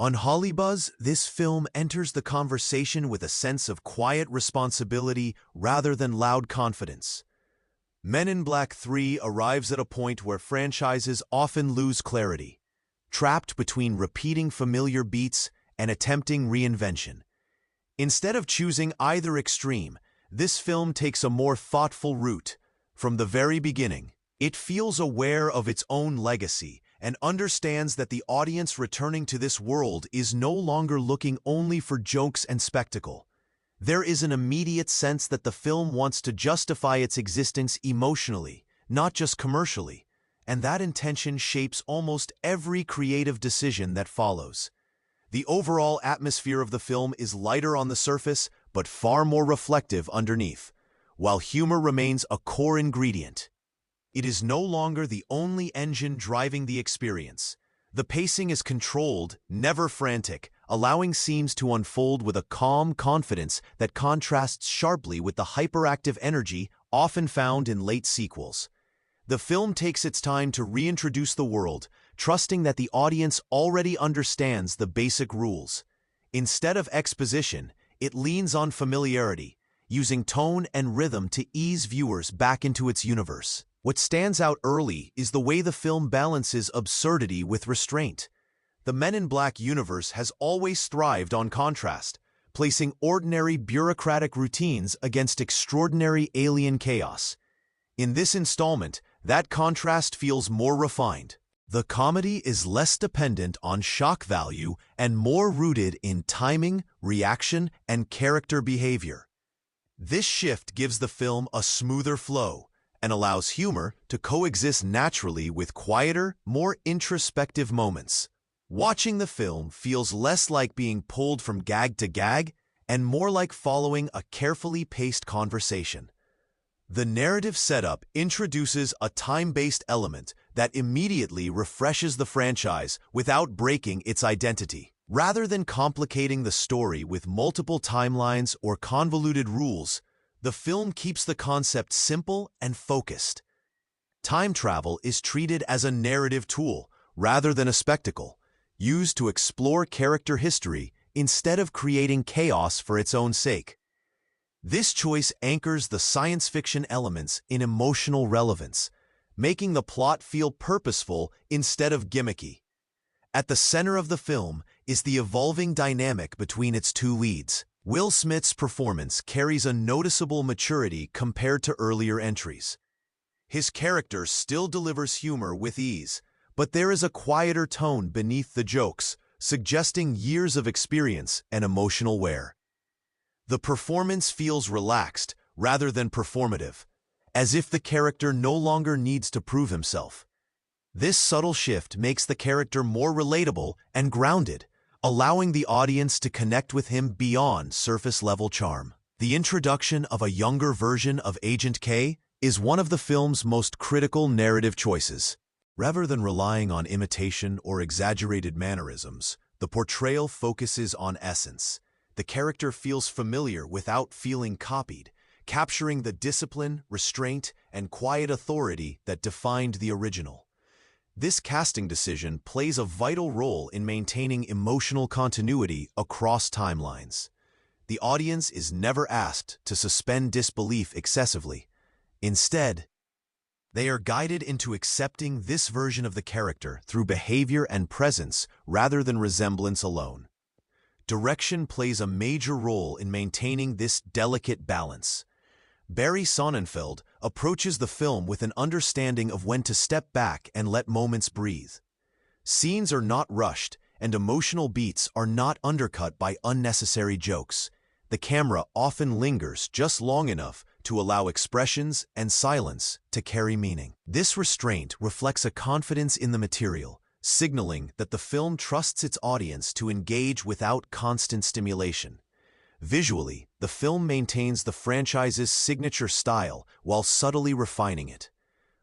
On Hollybuzz, this film enters the conversation with a sense of quiet responsibility rather than loud confidence. Men in Black 3 arrives at a point where franchises often lose clarity, trapped between repeating familiar beats and attempting reinvention. Instead of choosing either extreme, this film takes a more thoughtful route. From the very beginning, it feels aware of its own legacy and understands that the audience returning to this world is no longer looking only for jokes and spectacle. There is an immediate sense that the film wants to justify its existence emotionally, not just commercially, and that intention shapes almost every creative decision that follows. The overall atmosphere of the film is lighter on the surface, but far more reflective underneath. While humor remains a core ingredient, it is no longer the only engine driving the experience. The pacing is controlled, never frantic, allowing scenes to unfold with a calm confidence that contrasts sharply with the hyperactive energy often found in late sequels. The film takes its time to reintroduce the world, trusting that the audience already understands the basic rules. Instead of exposition, it leans on familiarity, using tone and rhythm to ease viewers back into its universe. What stands out early is the way the film balances absurdity with restraint. The Men in Black universe has always thrived on contrast, placing ordinary bureaucratic routines against extraordinary alien chaos. In this installment, that contrast feels more refined. The comedy is less dependent on shock value and more rooted in timing, reaction, and character behavior. This shift gives the film a smoother flow and allows humor to coexist naturally with quieter, more introspective moments. Watching the film feels less like being pulled from gag to gag and more like following a carefully paced conversation. The narrative setup introduces a time-based element that immediately refreshes the franchise without breaking its identity. Rather than complicating the story with multiple timelines or convoluted rules, the film keeps the concept simple and focused. Time travel is treated as a narrative tool rather than a spectacle, used to explore character history instead of creating chaos for its own sake. This choice anchors the science fiction elements in emotional relevance, making the plot feel purposeful instead of gimmicky. At the center of the film is the evolving dynamic between its two leads. Will Smith's performance carries a noticeable maturity compared to earlier entries. His character still delivers humor with ease, but there is a quieter tone beneath the jokes, suggesting years of experience and emotional wear. The performance feels relaxed rather than performative, as if the character no longer needs to prove himself. This subtle shift makes the character more relatable and grounded, allowing the audience to connect with him beyond surface-level charm. The introduction of a younger version of Agent K is one of the film's most critical narrative choices. Rather than relying on imitation or exaggerated mannerisms, the portrayal focuses on essence. The character feels familiar without feeling copied, capturing the discipline, restraint, and quiet authority that defined the original. This casting decision plays a vital role in maintaining emotional continuity across timelines. The audience is never asked to suspend disbelief excessively. Instead, they are guided into accepting this version of the character through behavior and presence rather than resemblance alone. Direction plays a major role in maintaining this delicate balance. Barry Sonnenfeld approaches the film with an understanding of when to step back and let moments breathe. Scenes are not rushed, and emotional beats are not undercut by unnecessary jokes. The camera often lingers just long enough to allow expressions and silence to carry meaning. This restraint reflects a confidence in the material, signaling that the film trusts its audience to engage without constant stimulation. Visually, the film maintains the franchise's signature style while subtly refining it.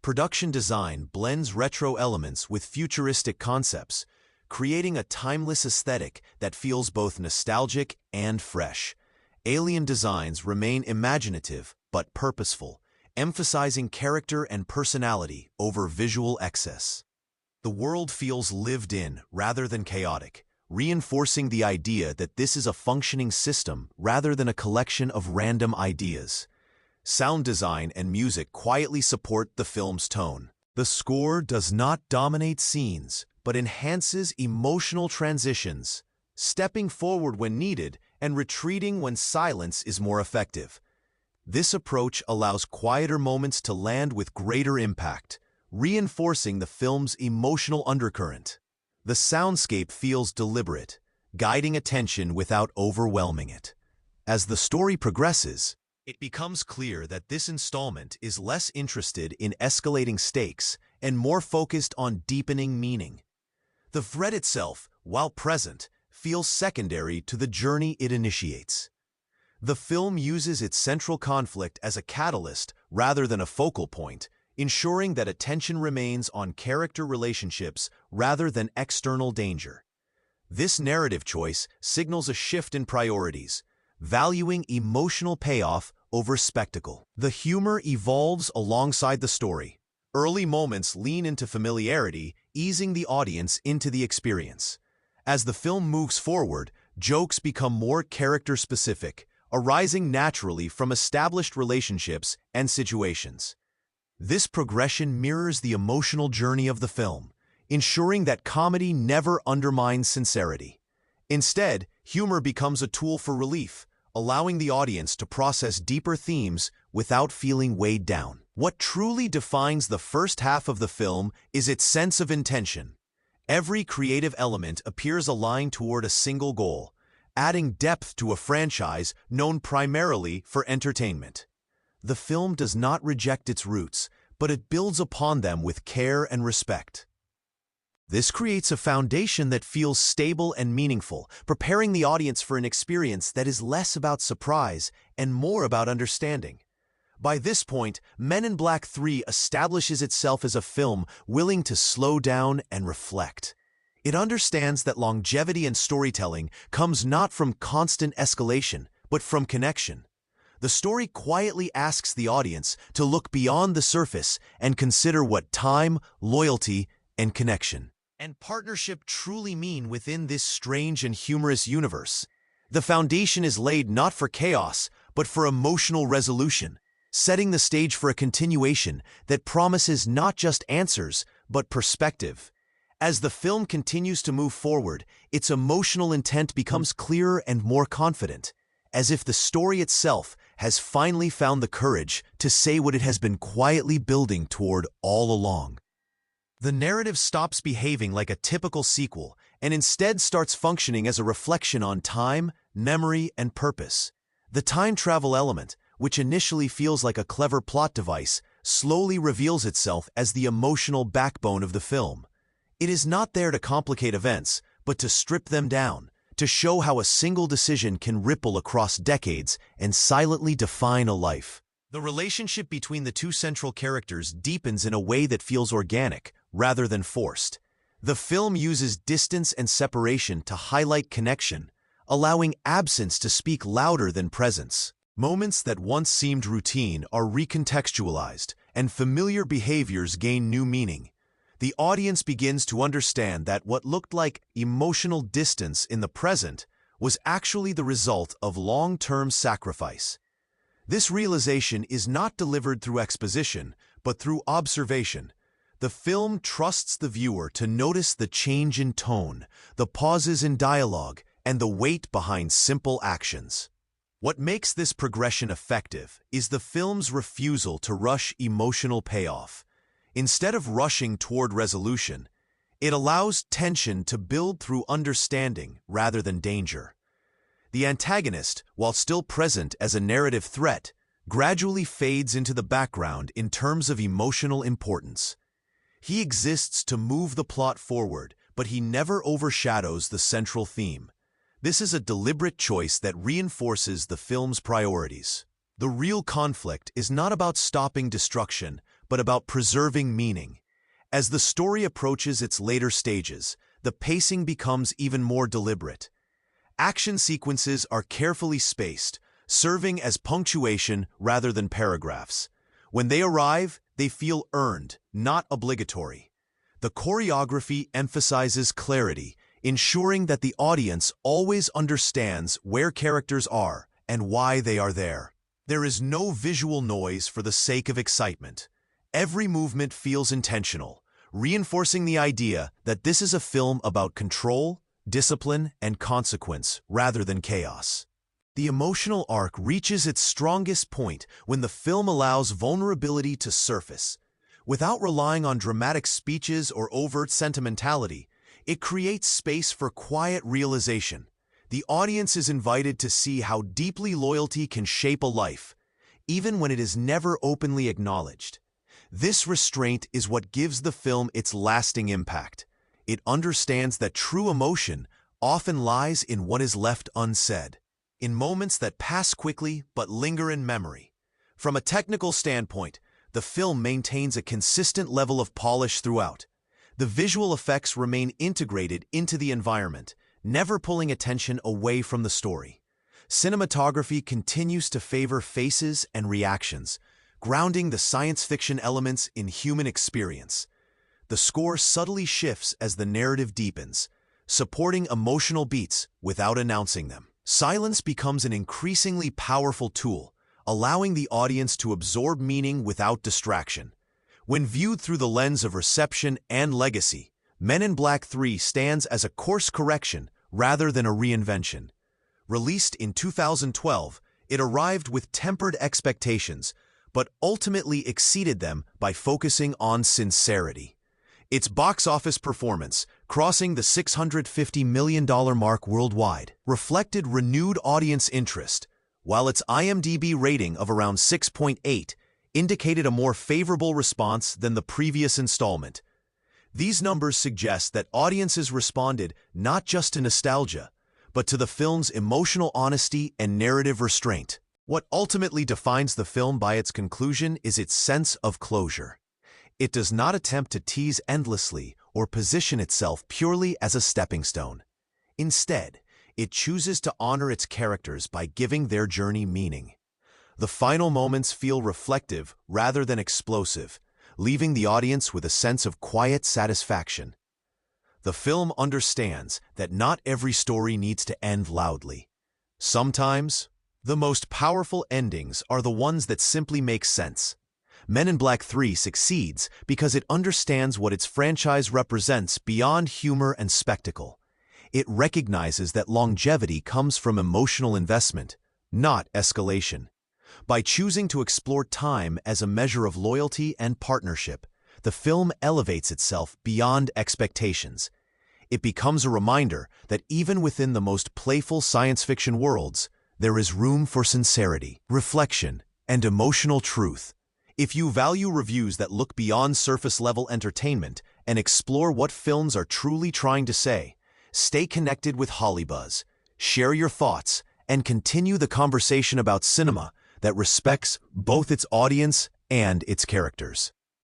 Production design blends retro elements with futuristic concepts, creating a timeless aesthetic that feels both nostalgic and fresh. Alien designs remain imaginative but purposeful, emphasizing character and personality over visual excess. The world feels lived in rather than chaotic, reinforcing the idea that this is a functioning system rather than a collection of random ideas. Sound design and music quietly support the film's tone. The score does not dominate scenes, but enhances emotional transitions, stepping forward when needed and retreating when silence is more effective. This approach allows quieter moments to land with greater impact, reinforcing the film's emotional undercurrent. The soundscape feels deliberate, guiding attention without overwhelming it. As the story progresses, it becomes clear that this installment is less interested in escalating stakes and more focused on deepening meaning. The threat itself, while present, feels secondary to the journey it initiates. The film uses its central conflict as a catalyst rather than a focal point, ensuring that attention remains on character relationships rather than external danger. This narrative choice signals a shift in priorities, valuing emotional payoff over spectacle. The humor evolves alongside the story. Early moments lean into familiarity, easing the audience into the experience. As the film moves forward, jokes become more character-specific, arising naturally from established relationships and situations. This progression mirrors the emotional journey of the film, ensuring that comedy never undermines sincerity. Instead, humor becomes a tool for relief, allowing the audience to process deeper themes without feeling weighed down. What truly defines the first half of the film is its sense of intention. Every creative element appears aligned toward a single goal, adding depth to a franchise known primarily for entertainment. The film does not reject its roots, but it builds upon them with care and respect. This creates a foundation that feels stable and meaningful, preparing the audience for an experience that is less about surprise and more about understanding. By this point, Men in Black 3 establishes itself as a film willing to slow down and reflect. It understands that longevity in storytelling comes not from constant escalation, but from connection. The story quietly asks the audience to look beyond the surface and consider what time, loyalty, and connection and partnership truly mean within this strange and humorous universe. The foundation is laid not for chaos, but for emotional resolution, setting the stage for a continuation that promises not just answers, but perspective. As the film continues to move forward, its emotional intent becomes clearer and more confident, as if the story itself has finally found the courage to say what it has been quietly building toward all along. The narrative stops behaving like a typical sequel and instead starts functioning as a reflection on time, memory, and purpose. The time travel element, which initially feels like a clever plot device, slowly reveals itself as the emotional backbone of the film. It is not there to complicate events, but to strip them down, to show how a single decision can ripple across decades and silently define a life. The relationship between the two central characters deepens in a way that feels organic, rather than forced. The film uses distance and separation to highlight connection, allowing absence to speak louder than presence. Moments that once seemed routine are recontextualized, and familiar behaviors gain new meaning. The audience begins to understand that what looked like emotional distance in the present was actually the result of long-term sacrifice. This realization is not delivered through exposition, but through observation. The film trusts the viewer to notice the change in tone, the pauses in dialogue, and the weight behind simple actions. What makes this progression effective is the film's refusal to rush emotional payoff. Instead of rushing toward resolution, it allows tension to build through understanding rather than danger. The antagonist, while still present as a narrative threat, gradually fades into the background in terms of emotional importance. He exists to move the plot forward, but he never overshadows the central theme. This is a deliberate choice that reinforces the film's priorities. The real conflict is not about stopping destruction, but about preserving meaning. As the story approaches its later stages, the pacing becomes even more deliberate. Action sequences are carefully spaced, serving as punctuation rather than paragraphs. When they arrive, they feel earned, not obligatory. The choreography emphasizes clarity, ensuring that the audience always understands where characters are and why they are there. There is no visual noise for the sake of excitement. Every movement feels intentional, reinforcing the idea that this is a film about control, discipline, and consequence rather than chaos. The emotional arc reaches its strongest point when the film allows vulnerability to surface. Without relying on dramatic speeches or overt sentimentality, it creates space for quiet realization. The audience is invited to see how deeply loyalty can shape a life, even when it is never openly acknowledged. This restraint is what gives the film its lasting impact. It understands that true emotion often lies in what is left unsaid, in moments that pass quickly but linger in memory. From a technical standpoint, the film maintains a consistent level of polish throughout. The visual effects remain integrated into the environment, never pulling attention away from the story. Cinematography continues to favor faces and reactions, grounding the science fiction elements in human experience. The score subtly shifts as the narrative deepens, supporting emotional beats without announcing them. Silence becomes an increasingly powerful tool, allowing the audience to absorb meaning without distraction. When viewed through the lens of reception and legacy, Men in Black 3 stands as a course correction rather than a reinvention. Released in 2012, it arrived with tempered expectations, but ultimately exceeded them by focusing on sincerity. Its box office performance, crossing the $650 million mark worldwide, reflected renewed audience interest, while its IMDb rating of around 6.8 indicated a more favorable response than the previous installment. These numbers suggest that audiences responded not just to nostalgia, but to the film's emotional honesty and narrative restraint. What ultimately defines the film by its conclusion is its sense of closure. It does not attempt to tease endlessly or position itself purely as a stepping stone. Instead, it chooses to honor its characters by giving their journey meaning. The final moments feel reflective rather than explosive, leaving the audience with a sense of quiet satisfaction. The film understands that not every story needs to end loudly. Sometimes, the most powerful endings are the ones that simply make sense. Men in Black 3 succeeds because it understands what its franchise represents beyond humor and spectacle. It recognizes that longevity comes from emotional investment, not escalation. By choosing to explore time as a measure of loyalty and partnership, the film elevates itself beyond expectations. It becomes a reminder that even within the most playful science fiction worlds, there is room for sincerity, reflection, and emotional truth. If you value reviews that look beyond surface-level entertainment and explore what films are truly trying to say, stay connected with Hollybuzz, share your thoughts, and continue the conversation about cinema that respects both its audience and its characters.